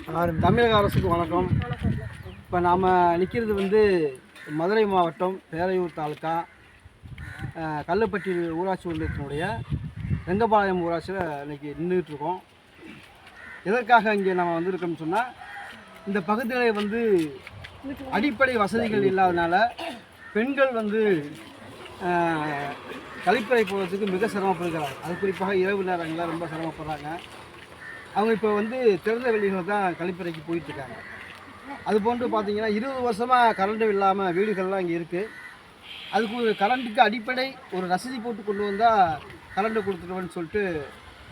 தமிழக அரசுக்கு வணக்கம். இப்போ நாம் நிற்கிறது வந்து மதுரை மாவட்டம் பேரையூர் தாலுக்கா கல்லுப்பட்டி ஊராட்சி ஒன்றியத்தினுடைய ரெங்கபாளையம் ஊராட்சியில் இன்றைக்கி நின்றுட்டுருக்கோம். எதற்காக இங்கே நம்ம வந்திருக்கோம்னு சொன்னால், இந்த பகுதியில் வந்து அடிப்படை வசதிகள் இல்லாதனால பெண்கள் வந்து கழிப்பறை போகிறதுக்கு மிக சிரமப்படுகிறாங்க. அது குறிப்பாக இரவு நேரங்களில் ரொம்ப சிரமப்படுறாங்க. அவங்க இப்போ வந்து திறந்த வெளிகளில் தான் கழிப்பறைக்கு போயிட்டுருக்காங்க. அதுபோன்று பார்த்தீங்கன்னா 20 வருஷமாக கரண்ட்டு இல்லாமல் வீடுகள்லாம் இங்கே இருக்குது. அதுக்கு ஒரு கரண்ட்டுக்கு அடிப்படை ஒரு ரசீது போட்டு கொண்டு வந்தால் கரண்ட்டு கொடுத்துருவேன்னு சொல்லிட்டு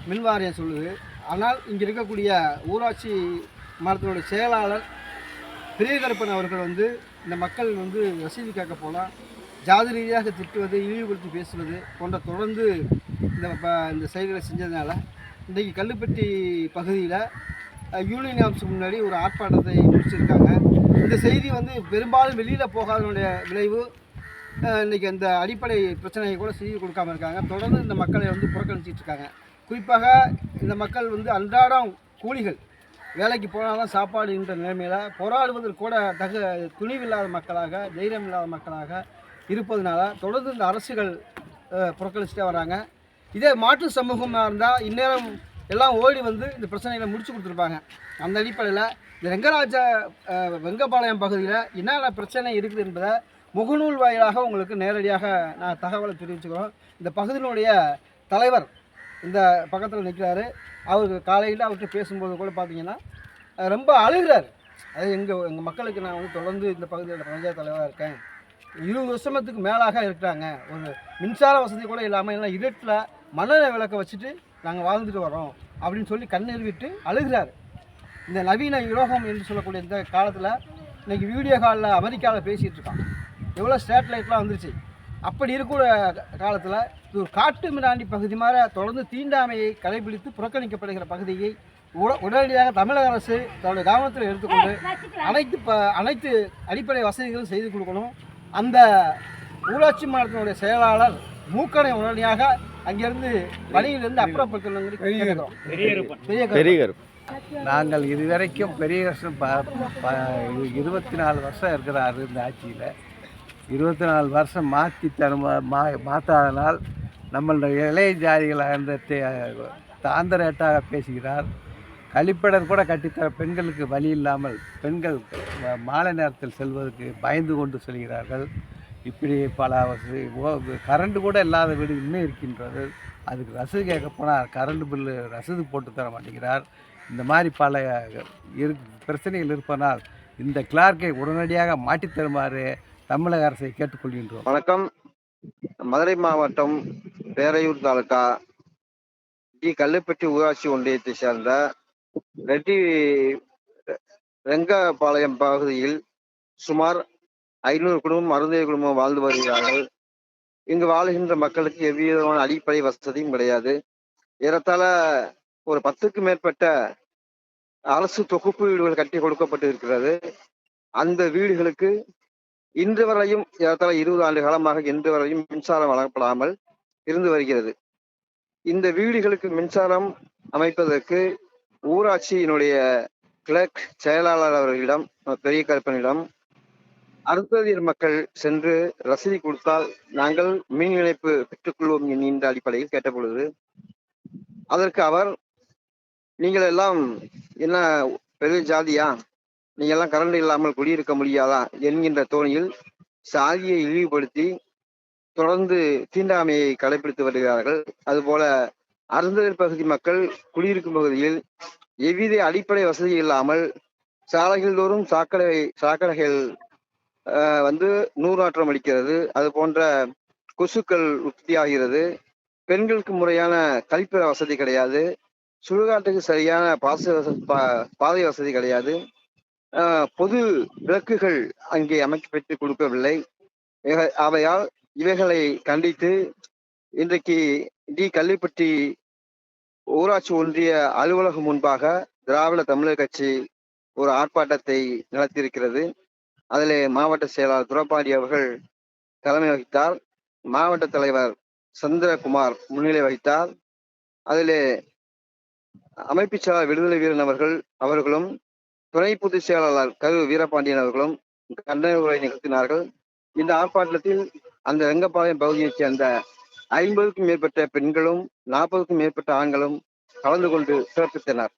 மின்வாரியம் சொல்லுது. ஆனால் இங்கே இருக்கக்கூடிய ஊராட்சி மன்றத்தினுடைய செயலாளர் பெரியகருப்பன் அவர்கள் வந்து இந்த மக்கள் வந்து ரசீது கேட்க போனால் ஜாதி ரீதியாக திட்டுவது, இழிவுபடுத்தி பேசுவது போன்ற தொடர்ந்து இந்த செயல்களை செஞ்சதுனால இன்றைக்கி கல்லுப்பட்டி பகுதியில் யூனியன் ஆஃபீஸுக்கு முன்னாடி ஒரு ஆர்ப்பாட்டத்தை முடிச்சிருக்காங்க. இந்த செய்தி வந்து பெரும்பாலும் வெளியில் போகாதனுடைய விளைவு இன்றைக்கி அந்த அடிப்படை பிரச்சனையை கூட செய்தி கொடுக்காமல் இருக்காங்க. தொடர்ந்து இந்த மக்களை வந்து புறக்கணிச்சிட்டு இருக்காங்க. குறிப்பாக இந்த மக்கள் வந்து அன்றாடம் கூலிகள் வேலைக்கு போனால் தான் சாப்பாடுன்ற நிலைமையில் போராடுவதற்கு கூட துணிவில்லாத மக்களாக, தைரியம் இல்லாத மக்களாக இருப்பதனால தொடர்ந்து இந்த அரசுகள் புறக்கணிச்சுட்டே வராங்க. இதே மாற்று சமூகமாக இருந்தால் இந்நேரம் எல்லாம் ஓடி வந்து இந்த பிரச்சனைகளை முடிச்சு கொடுத்துருப்பாங்க. அந்த அடிப்படையில் இந்த வெங்கபாளையம் பகுதியில் என்னென்ன பிரச்சனை இருக்குது என்பதை முகநூல் வாயிலாக உங்களுக்கு நேரடியாக நான் தகவலை தெரிவிச்சுக்கிறோம். இந்த பகுதியினுடைய தலைவர் இந்த பக்கத்தில் நிற்கிறாரு. அவருக்கு காலையில் அவர்கிட்ட பேசும்போது கூட பார்த்தீங்கன்னா ரொம்ப அழுகிறார். அது எங்கள் மக்களுக்கு நான் வந்து தொடர்ந்து இந்த பகுதியில் பஞ்சாயத்து தலைவராக இருக்கேன், 20 வருஷத்துக்கு மேலாக இருக்கிறாங்க, ஒரு மின்சார வசதி கூட இல்லாமல் எல்லாம் இருட்டில் மணலை விளக்க வச்சுட்டு நாங்கள் வாழ்ந்துட்டு வரோம் அப்படின்னு சொல்லி கண்ணீர் விட்டு அழுகிறார். இந்த நவீன யுலகம் என்று சொல்லக்கூடிய இந்த காலத்தில் இன்றைக்கி வீடியோ காலில் அமெரிக்காவில் பேசிகிட்டு இருக்கான். எவ்வளோ சேட்டலைட்லாம் வந்துருச்சு. அப்படி இருக்கிற காலத்தில் இது ஒரு காட்டு மிராண்டி பகுதி மாதிரி தொடர்ந்து தீண்டாமையை கடைபிடித்து புறக்கணிக்கப்படுகிற பகுதியை உடனடியாக தமிழக அரசு தன்னுடைய கவனத்தில் எடுத்துக்கொண்டு அனைத்து அடிப்படை வசதிகளும் செய்து கொடுக்கணும். அந்த ஊராட்சி மன்றத்தினுடைய செயலாளர் மூக்கனை உடனடியாக அங்கிருந்து பணியிலிருந்து அப்புறப்படுத்தணும். நாங்கள் இதுவரைக்கும் பெரிய வருஷம் 24 வருஷம் இருக்கிறாரு இந்த ஆட்சியில். 24 வருஷம் மாற்றாதனால் நம்மளுடைய இளைய ஜாதிகளாக இருந்த தாந்தரேட்டாக பேசுகிறார். கழிப்பிடர் கூட கட்டித்தர பெண்களுக்கு வழி இல்லாமல் பெண்கள் மாலை நேரத்தில் செல்வதற்கு பயந்து கொண்டு செல்கிறார்கள். இப்படி பல கரண்ட் கூட இல்லாத வீடு இன்னும் இருக்கின்றது. அதுக்கு ரசீது கேட்க போனால் கரண்ட் பில்லு ரசீது போட்டு தர மாட்டேங்கிறார். இந்த மாதிரி பல பிரச்சனைகள் இருப்பதனால் இந்த கிளார்க்கை உடனடியாக மாற்றித் தருமாறு தமிழக அரசை கேட்டுக்கொள்கின்றோம். வணக்கம். மதுரை மாவட்டம் பேரையூர் தாலுக்கா கல்லுப்பட்டி ஊராட்சி ஒன்றியத்தை சேர்ந்த ரெங்கபாளையம் பகுதியில் சுமார் 500 குடும்பம், 600 குடும்பம் வாழ்ந்து வருகிறார்கள். இங்கு வாழ்கின்ற மக்களுக்கு எவ்விதமான அடிப்படை வசதியும் கிடையாது. ஏறத்தாழ ஒரு 10க்கும் மேற்பட்ட அரசு தொகுப்பு வீடுகள் கட்டி கொடுக்கப்பட்டு இருக்கிறது. அந்த வீடுகளுக்கு இன்று வரையும் ஏறத்தாழ 20 ஆண்டு காலமாக இன்று வரையும் மின்சாரம் வழங்கப்படாமல் இருந்து வருகிறது. இந்த வீடுகளுக்கு மின்சாரம் அமைப்பதற்கு ஊராட்சியினுடைய கிளர்க் செயலாளர் அவர்களிடம், பெரிய கருப்பனிடம் அருந்ததியர் மக்கள் சென்று ரசீது கொடுத்தால் நாங்கள் மின் இணைப்பு பெற்றுக்கொள்வோம் என்கின்ற அடிப்படையில் கேட்ட பொழுது அதற்கு அவர், நீங்கள் எல்லாம் என்ன பெரிய ஜாதியா, நீங்க எல்லாம் கரண்ட் இல்லாமல் குடியிருக்க முடியாதா என்கின்ற தோணியில் சாதியை இழிவுபடுத்தி தொடர்ந்து தீண்டாமையை கடைபிடித்து வருகிறார்கள். அதுபோல அருந்ததியர் பகுதி மக்கள் குடியிருக்கும் பகுதியில் எவ்வித அடிப்படை வசதி இல்லாமல் சாலைகள் தோறும் சாக்கடைகள் வந்து நூறாற்றம் அடிக்கிறது. அது போன்ற கொசுக்கள் உற்பத்தியாகிறது. பெண்களுக்கு முறையான கழிப்பிட வசதி கிடையாது. சுடுகாட்டுக்கு சரியான பாதை வசதி கிடையாது. பொது விளக்குகள் அங்கே அமைக்கப்பட்டு கொடுக்கவில்லை. அவையால் இவைகளை கண்டித்து இன்றைக்கு கல்லுப்பட்டி ஊராட்சி ஒன்றிய அலுவலகம் முன்பாக திராவிட தமிழர் கட்சி ஒரு ஆர்ப்பாட்டத்தை நடத்தியிருக்கிறது. அதிலே மாவட்ட செயலாளர் துரப்பாடி அவர்கள் தலைமை வகித்தார். மாவட்ட தலைவர் சந்திரகுமார் முன்னிலை வகித்தார். அதிலே அமைப்பு செயலாளர் விடுதலை வீரன் அவர்களும் துணை பொதுச் செயலாளர் கரு வீரபாண்டியன் அவர்களும் கண்டன உரை நிகழ்த்தினார்கள். இந்த ஆர்ப்பாட்டத்தில் அந்த ரெங்கபாளையம் பகுதியைச் சேர்ந்த 50க்கும் மேற்பட்ட பெண்களும் 40க்கும் மேற்பட்ட ஆண்களும் கலந்து கொண்டு சிறப்பித்தனர்.